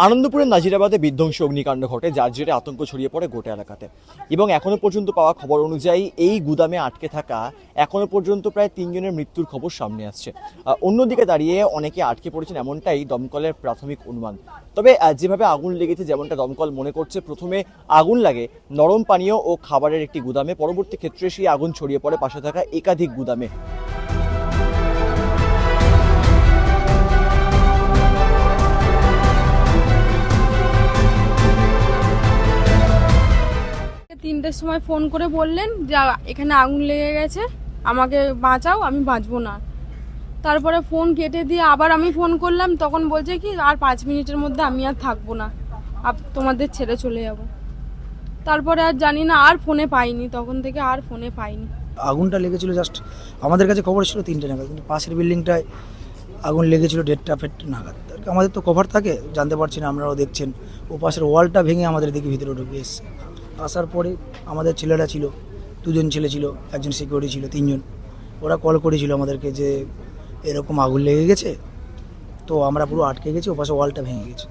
আনন্দপুরের নাজিরাবাদে বিধ্বংসী অগ্নিকাণ্ড ঘটে, যার জেরে আতঙ্ক ছড়িয়ে পড়ে গোটা এলাকাতে। এবং এখনো পর্যন্ত পাওয়া খবর অনুযায়ী এই গুদামে আটকে থাকা এখনো পর্যন্ত প্রায় 3 জনের মৃত্যুর খবর সামনে আসছে। অন্যদিকে দাঁড়িয়ে অনেকে আটকে পড়েছেন, এমনটাই দমকলের প্রাথমিক অনুমান। তবে যেভাবে আগুন লেগেছে, যেমনটা দমকল মনে করছে, প্রথমে আগুন লাগে নরম পানীয় ও খাবারের একটি গুদামে, পরবর্তী ক্ষেত্রে সেই আগুন ছড়িয়ে পড়ে পাশে থাকা একাধিক গুদামে। তিনটের সময় ফোন করে বললেন যে এখানে আগুন লেগে গেছে, আমাকে বাঁচাও, আমি বাঁচবো না। তারপরে ফোন কেটে দিয়ে আবার আমি ফোন করলাম, তখন বলছে কি আর 5 মিনিটের মধ্যে আমি আর থাকবো না, তোমাদের ছেড়ে চলে যাব। তারপরে আর জানি না, আর ফোনে পাইনি, তখন থেকে আর ফোনে পাইনি। আগুনটা লেগেছিল জাস্ট আমাদের কাছে খবর ছিল 3টে নাগাদ, কিন্তু পাশের বিল্ডিংটায় আগুন লেগেছিল 1:30 নাগাদ। আমাদের তো কভার থাকে, জানতে পারছি না, আপনারাও দেখছেন ও পাশের ওয়ালটা ভেঙে আমাদের দিকে ভিতরে ঢুকে এসছে। আসার পরে আমাদের ছেলেরা ছিল, 2জন ছেলে ছিল, একজন সিকিউরিটি ছিল, 3জন। ওরা কল করেছিল আমাদেরকে যে এরকম আগুন লেগে গেছে, তো আমরা পুরো আটকে গেছি, ও পাশে ওয়ালটা ভেঙে গেছে।